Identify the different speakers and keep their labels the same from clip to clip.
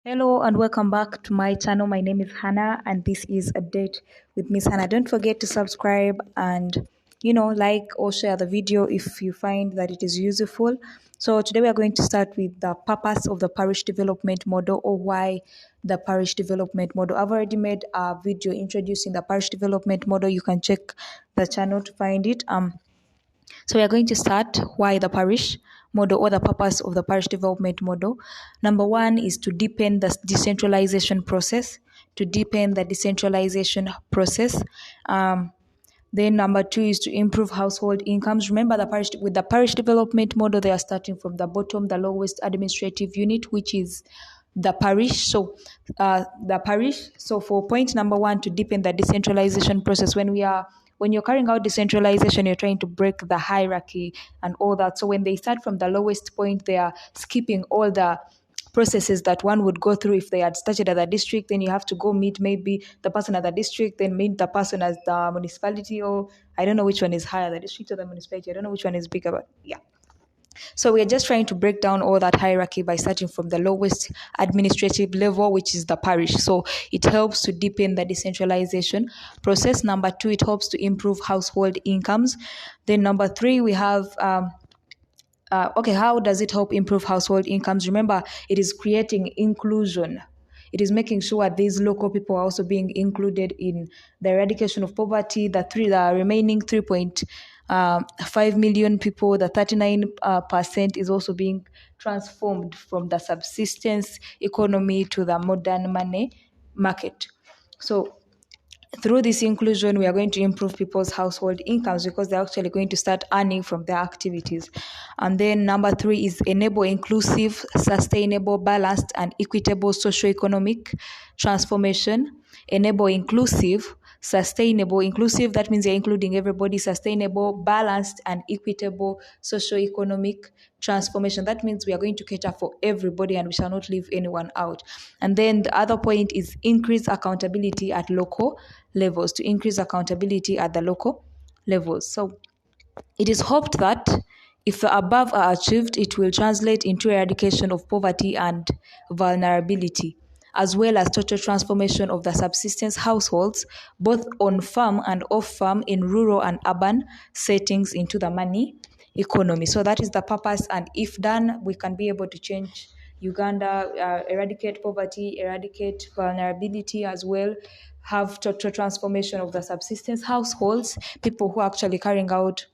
Speaker 1: Hello and welcome back to my channel. My name is Hannah and this is Update with Miss Hannah. Don't forget to subscribe and like or share the video if you find that it is useful. So today we are going to start with the purpose of the parish development model, or why the parish development model. I've already made a video introducing the parish development model. You can check the channel to find it. So we are going to start why the parish model, or the purpose of the parish development model. Number one is to deepen the decentralization process. To deepen the decentralization process. Then number two is to improve household incomes. Remember, with the parish development model, they are starting from the bottom, the lowest administrative unit, which is the parish. The parish. So for point number one, to deepen the decentralization process, when you're carrying out decentralization, you're trying to break the hierarchy and all that. So when they start from the lowest point, they are skipping all the processes that one would go through if they had started at the district. Then you have to go meet maybe the person at the district, then meet the person at the municipality, or I don't know which one is higher, the district or the municipality. I don't know which one is bigger, but yeah. So we're just trying to break down all that hierarchy by starting from the lowest administrative level, which is the parish. So it helps to deepen the decentralization process. Number two, it helps to improve household incomes. Then number three, we have how does it help improve household incomes? Remember, it is creating inclusion. It is making sure these local people are also being included in the eradication of poverty. The remaining 3.5 million people, the 39% is also being transformed from the subsistence economy to the modern money market. So through this inclusion, we are going to improve people's household incomes because they're actually going to start earning from their activities. And then number three is enable inclusive, sustainable, balanced, and equitable socio-economic transformation. Enable inclusive, sustainable. Inclusive, that means you're including everybody. Sustainable, balanced, and equitable socio-economic transformation. That means we are going to cater for everybody and we shall not leave anyone out. And then the other point is increase accountability at local levels, to increase accountability at the local levels. So it is hoped that if the above are achieved, it will translate into eradication of poverty and vulnerability, as well as total transformation of the subsistence households, both on farm and off farm, in rural and urban settings, into the money economy. So that is the purpose, and if done, we can be able to change Uganda, eradicate poverty, eradicate vulnerability as well, have total transformation of the subsistence households, people who are actually carrying out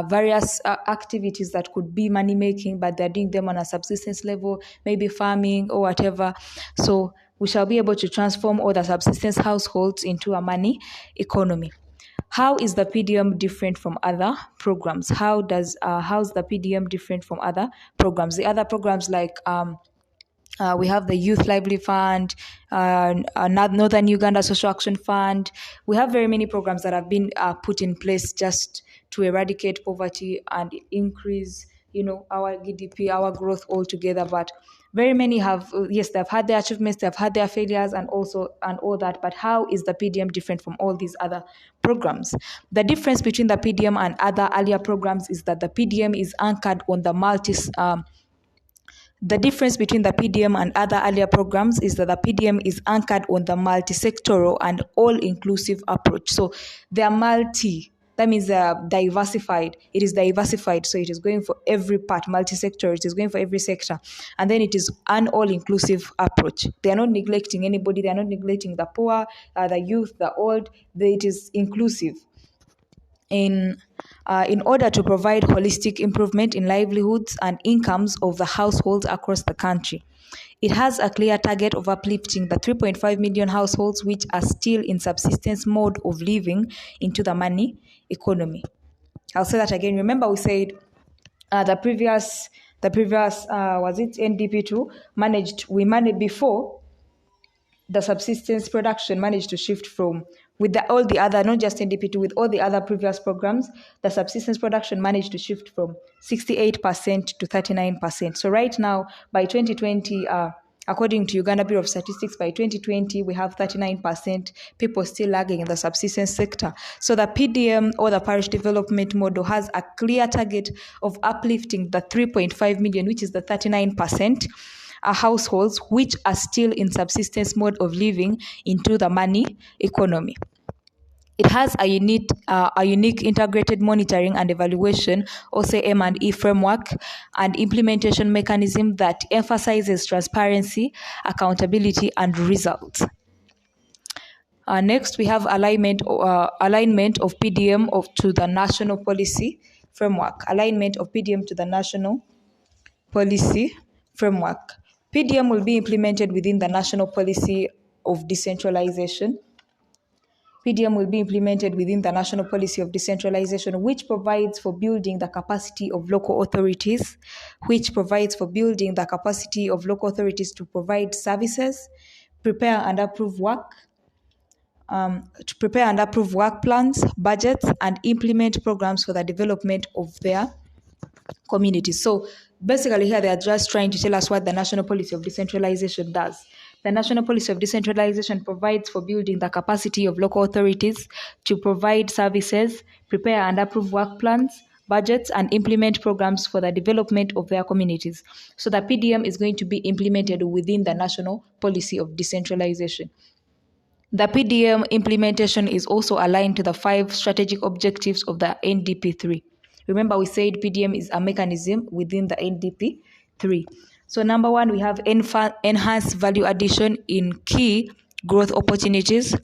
Speaker 1: various activities that could be money making, but they're doing them on a subsistence level, maybe farming or whatever. So we shall be able to transform all the subsistence households into a money economy. How is the PDM different from other programs? How's the PDM different from other programs? The other programs like we have the Youth Lively Fund, Northern Uganda Social Action Fund. We have very many programs that have been put in place just to eradicate poverty and increase, our GDP, our growth altogether. But very many have, yes, they've had their achievements, they've had their failures, and all that. But how is the PDM different from all these other programs? The difference between the PDM and other earlier programs is that the PDM is anchored on the difference between the PDM and other earlier programs is that the PDM is anchored on the multi-sectoral and all-inclusive approach. So they are that means they are diversified. It is diversified, so it is going for every part, multi-sector, it is going for every sector. And then it is an all-inclusive approach. They are not neglecting anybody, they are not neglecting the poor, the youth, the old. It is inclusive. In order to provide holistic improvement in livelihoods and incomes of the households across the country. It has a clear target of uplifting the 3.5 million households which are still in subsistence mode of living into the money economy. I'll say that again. Remember, we said the previous was it NDP2 managed before the subsistence production managed to shift from, with all the other, not just NDP2, with all the other previous programs, the subsistence production managed to shift from 68% to 39%. So right now, by 2020, according to Uganda Bureau of Statistics, by 2020, we have 39% people still lagging in the subsistence sector. So the PDM, or the parish development model, has a clear target of uplifting the 3.5 million, which is the 39%, households which are still in subsistence mode of living into the money economy. It has a unique integrated monitoring and evaluation, also M&E framework, and implementation mechanism that emphasizes transparency, accountability, and results. Next, we have alignment of PDM to the national policy framework. Alignment of PDM to the national policy framework. PDM will be implemented within the national policy of decentralization. PDM will be implemented within the national policy of decentralization, which provides for building the capacity of local authorities, to provide services, prepare and approve work plans, budgets, and implement programs for the development of their communities. So basically here they are just trying to tell us what the national policy of decentralization does. The national policy of decentralization provides for building the capacity of local authorities to provide services, prepare and approve work plans, budgets, and implement programs for the development of their communities. So the PDM is going to be implemented within the national policy of decentralization. The PDM implementation is also aligned to the 5 strategic objectives of the NDP3. Remember, we said PDM is a mechanism within the NDP3. So number 1, we have enhance value addition in key growth opportunities,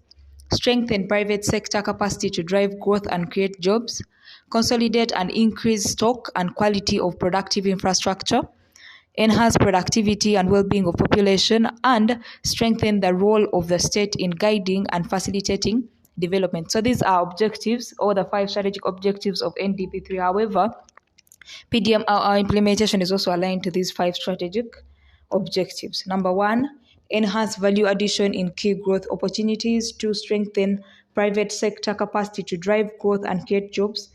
Speaker 1: strengthen private sector capacity to drive growth and create jobs, consolidate and increase stock and quality of productive infrastructure, enhance productivity and well-being of population, and strengthen the role of the state in guiding and facilitating development. So these are objectives, or the 5 strategic objectives of NDP3. However, PDM implementation is also aligned to these 5 strategic objectives. Number 1, enhance value addition in key growth opportunities. 2, strengthen private sector capacity to drive growth and create jobs.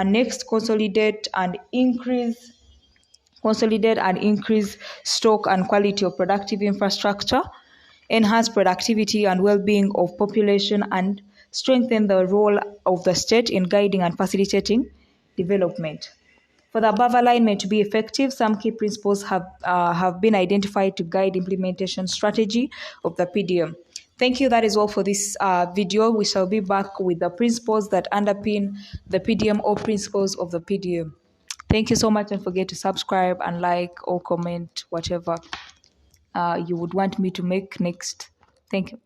Speaker 1: Next, consolidate and increase stock and quality of productive infrastructure, enhance productivity and well-being of population, and strengthen the role of the state in guiding and facilitating development. For the above alignment to be effective, some key principles have been identified to guide implementation strategy of the PDM. Thank you. That is all for this video. We shall be back with the principles that underpin the PDM, or principles of the PDM. Thank you so much. Don't forget to subscribe and like or comment whatever you would want me to make next. Thank you.